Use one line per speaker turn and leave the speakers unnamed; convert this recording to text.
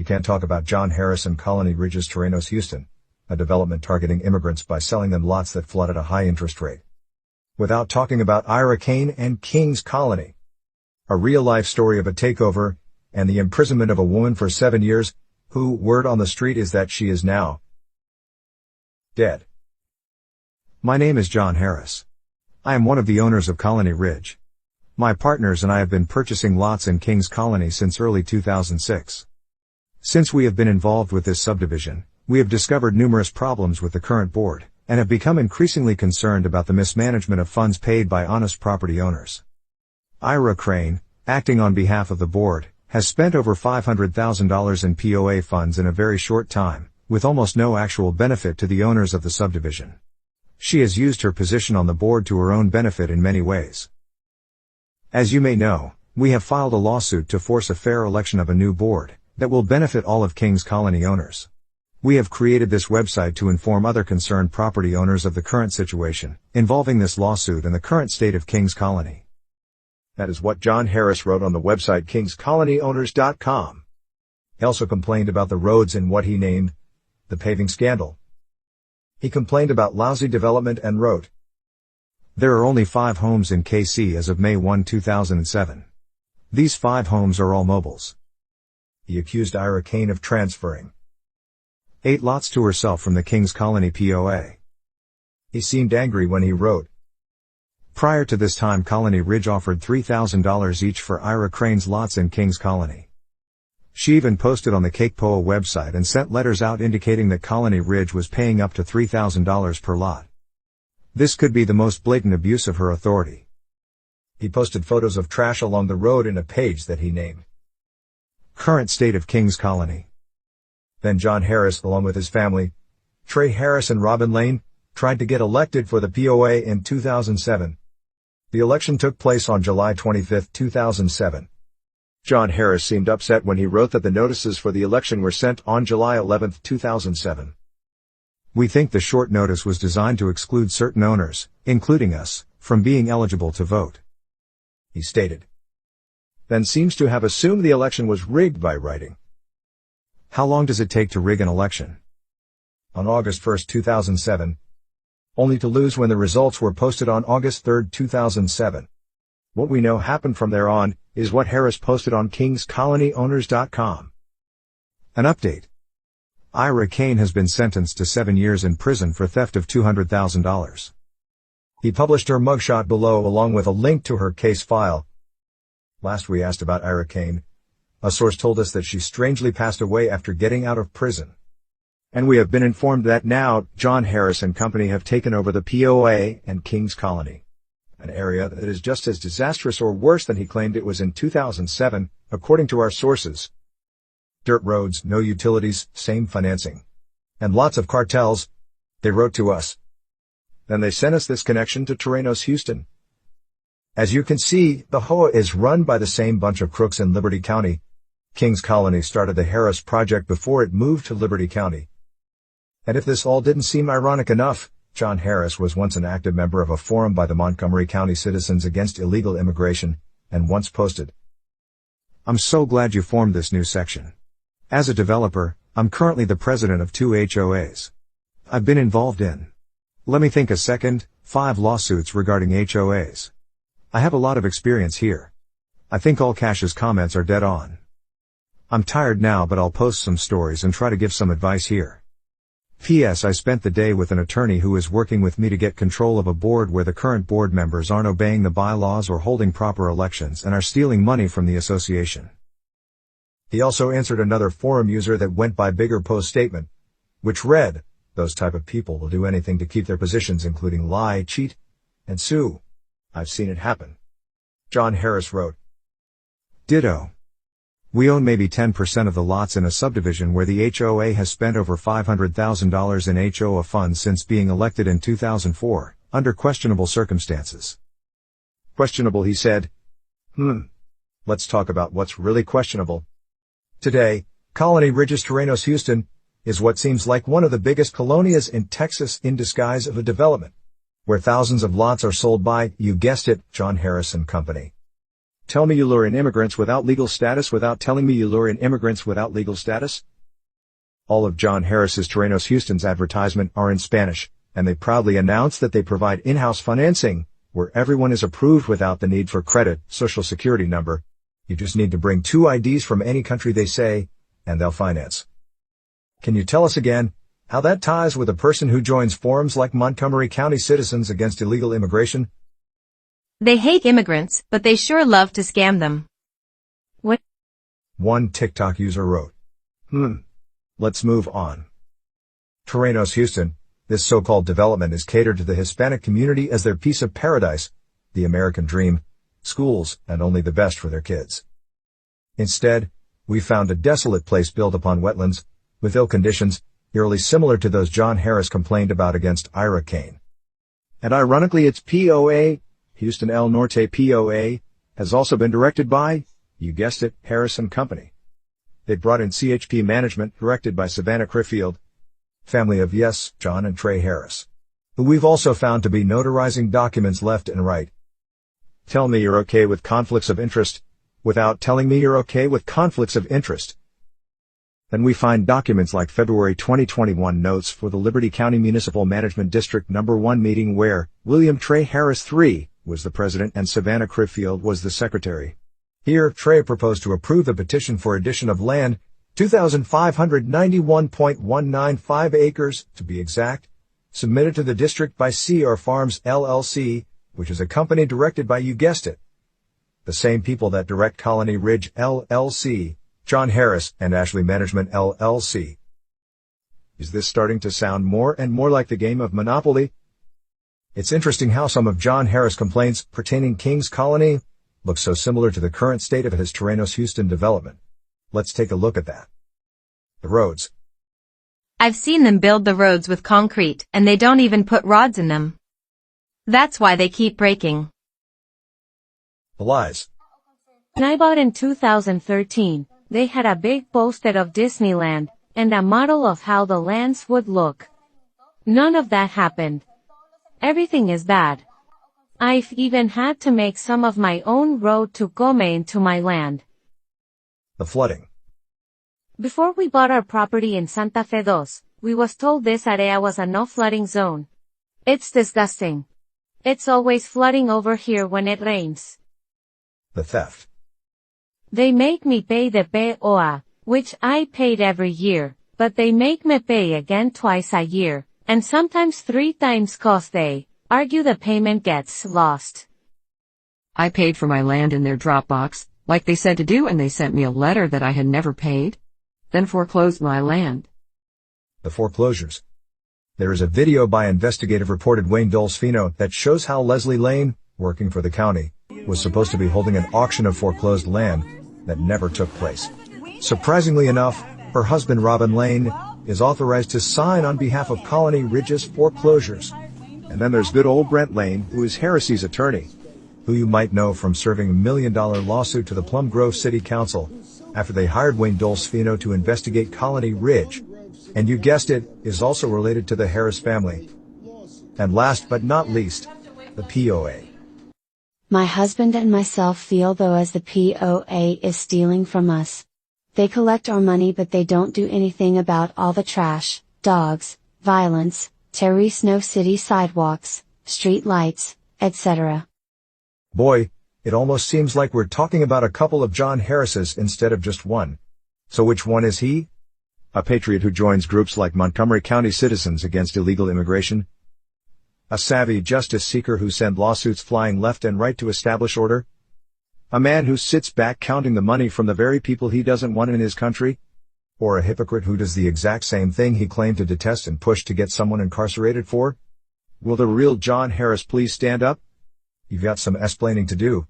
You can't talk about John Harris and Colony Ridge's Terrenos Houston, a development targeting immigrants by selling them lots that flood at a high interest rate, without talking about Ira Kane and King's Colony. A real-life story of a takeover, and the imprisonment of a woman for 7 years, who, word on the street is that she is now dead.
My name is John Harris. I am one of the owners of Colony Ridge. My partners and I have been purchasing lots in King's Colony since early 2006. Since we have been involved with this subdivision, we have discovered numerous problems with the current board, and have become increasingly concerned about the mismanagement of funds paid by honest property owners. Ira Crane, acting on behalf of the board, has spent over $500,000 in POA funds in a very short time, with almost no actual benefit to the owners of the subdivision. She has used her position on the board to her own benefit in many ways. As you may know, we have filed a lawsuit to force a fair election of a new board that will benefit all of King's Colony owners. We have created this website to inform other concerned property owners of the current situation involving this lawsuit and the current state of King's Colony.
That is what John Harris wrote on the website kingscolonyowners.com. He also complained about the roads in what he named the paving scandal. He complained about lousy development and wrote,
"There are only 5 homes in KC as of May 1, 2007. These 5 homes are all mobiles."
He accused Ira Kane of transferring
8 lots to herself from the King's Colony POA.
He seemed angry when he wrote,
"Prior to this time Colony Ridge offered $3,000 each for Ira Crane's lots in King's Colony. She even posted on the CakePoa website and sent letters out indicating that Colony Ridge was paying up to $3,000 per lot. This could be the most blatant abuse of her authority."
He posted photos of trash along the road in a page that he named
Current State of King's Colony.
Then John Harris, along with his family, Trey Harris and Robin Lane, tried to get elected for the POA in 2007. The election took place on July 25, 2007. John Harris seemed upset when he wrote that the notices for the election were sent on July 11, 2007.
"We think the short notice was designed to exclude certain owners, including us, from being eligible to vote,"
he stated. Then seems to have assumed the election was rigged by writing,
"How long does it take to rig an election?"
On August 1, 2007, only to lose when the results were posted on August 3, 2007. What we know happened from there on is what Harris posted on kingscolonyowners.com.
An update. Ira Kane has been sentenced to 7 years in prison for theft of $200,000.
He published her mugshot below along with a link to her case file. Last we asked about Ira Kane, a source told us that she strangely passed away after getting out of prison. And we have been informed that now John Harris and company have taken over the POA and King's Colony, an area that is just as disastrous or worse than he claimed it was in 2007, according to our sources. Dirt roads, no utilities, same financing, and lots of cartels, they wrote to us. Then they sent us this connection to Terrenos Houston. As you can see, the HOA is run by the same bunch of crooks in Liberty County. King's Colony started the Harris Project before it moved to Liberty County. And if this all didn't seem ironic enough, John Harris was once an active member of a forum by the Montgomery County Citizens Against Illegal Immigration, and once posted,
"I'm so glad you formed this new section. As a developer, I'm currently the president of 2 HOAs. I've been involved in, let me think a second, 5 lawsuits regarding HOAs. I have a lot of experience here. I think all Cash's comments are dead on. I'm tired now, but I'll post some stories and try to give some advice here. P.S. I spent the day with an attorney who is working with me to get control of a board where the current board members aren't obeying the bylaws or holding proper elections and are stealing money from the association."
He also answered another forum user that went by Bigger Post statement, which read, "Those type of people will do anything to keep their positions, including lie, cheat, and sue. I've seen it happen." John Harris wrote,
"Ditto. We own maybe 10% of the lots in a subdivision where the HOA has spent over $500,000 in HOA funds since being elected in 2004, under questionable circumstances."
Questionable, he said. Let's talk about what's really questionable. Today, Colony Ridge's Terrenos Houston is what seems like one of the biggest colonias in Texas in disguise of a development, where thousands of lots are sold by, you guessed it, John Harris and Company.
Tell me you lure in immigrants without legal status without telling me you lure in immigrants without legal status? All of John Harris's Terrenos Houston's advertisement are in Spanish, and they proudly announce that they provide in-house financing, where everyone is approved without the need for credit, social security number. You just need to bring 2 IDs from any country they say, and they'll finance. Can you tell us again how that ties with a person who joins forums like Montgomery County Citizens Against Illegal Immigration?
They hate immigrants, but they sure love to scam them. What?
One TikTok user wrote. Let's move on. Terrenos Houston, this so-called development is catered to the Hispanic community as their piece of paradise, the American dream, schools, and only the best for their kids. Instead, we found a desolate place built upon wetlands, with ill conditions, eerily similar to those John Harris complained about against Ira Kane. And ironically its POA, Houston El Norte POA, has also been directed by, you guessed it, Harris and Company. They brought in CHP management, directed by Savannah Criffield, family of yes, John and Trey Harris, who we've also found to be notarizing documents left and right. Tell me you're okay with conflicts of interest, without telling me you're okay with conflicts of interest. Then we find documents like February 2021 notes for the Liberty County Municipal Management District No. 1 meeting where William Trey Harris III was the president and Savannah Criffield was the secretary. Here, Trey proposed to approve the petition for addition of land, 2,591.195 acres, to be exact, submitted to the district by CR Farms LLC, which is a company directed by, you guessed it, the same people that direct Colony Ridge LLC, John Harris, and Ashley Management LLC. Is this starting to sound more and more like the game of Monopoly? It's interesting how some of John Harris' complaints pertaining King's Colony look so similar to the current state of his Terrenos Houston development. Let's take a look at that. The roads.
I've seen them build the roads with concrete, and they don't even put rods in them. That's why they keep breaking.
The lies.
When I bought in 2013, they had a big poster of Disneyland, and a model of how the lands would look. None of that happened. Everything is bad. I've even had to make some of my own road to come into my land.
The flooding.
Before we bought our property in Santa Fe 2, we was told this area was a no flooding zone. It's disgusting. It's always flooding over here when it rains.
The theft.
They make me pay the POA, which I paid every year, but they make me pay again twice a year, and sometimes 3 times 'cause they argue the payment gets lost.
I paid for my land in their Dropbox, like they said to do, and they sent me a letter that I had never paid, then foreclosed my land.
The foreclosures. There is a video by investigative reported Wayne Dolcefino that shows how Leslie Lane, working for the county, was supposed to be holding an auction of foreclosed land that never took place. Surprisingly enough, her husband Robin Lane is authorized to sign on behalf of Colony Ridge's foreclosures. And then there's good old Brent Lane, who is Harris's attorney, who you might know from serving a $1 million lawsuit to the Plum Grove City Council after they hired Wayne Dolcefino to investigate Colony Ridge. And you guessed it, is also related to the Harris family. And last but not least, the POA.
My husband and myself feel though as the POA is stealing from us. They collect our money but they don't do anything about all the trash, dogs, violence, Terrenos City sidewalks, street lights, etc.
Boy, it almost seems like we're talking about a couple of John Harrises instead of just one. So which one is he? A patriot who joins groups like Montgomery County Citizens Against Illegal Immigration? A savvy justice seeker who sends lawsuits flying left and right to establish order? A man who sits back counting the money from the very people he doesn't want in his country? Or a hypocrite who does the exact same thing he claimed to detest and push to get someone incarcerated for? Will the real John Harris please stand up? You've got some explaining to do.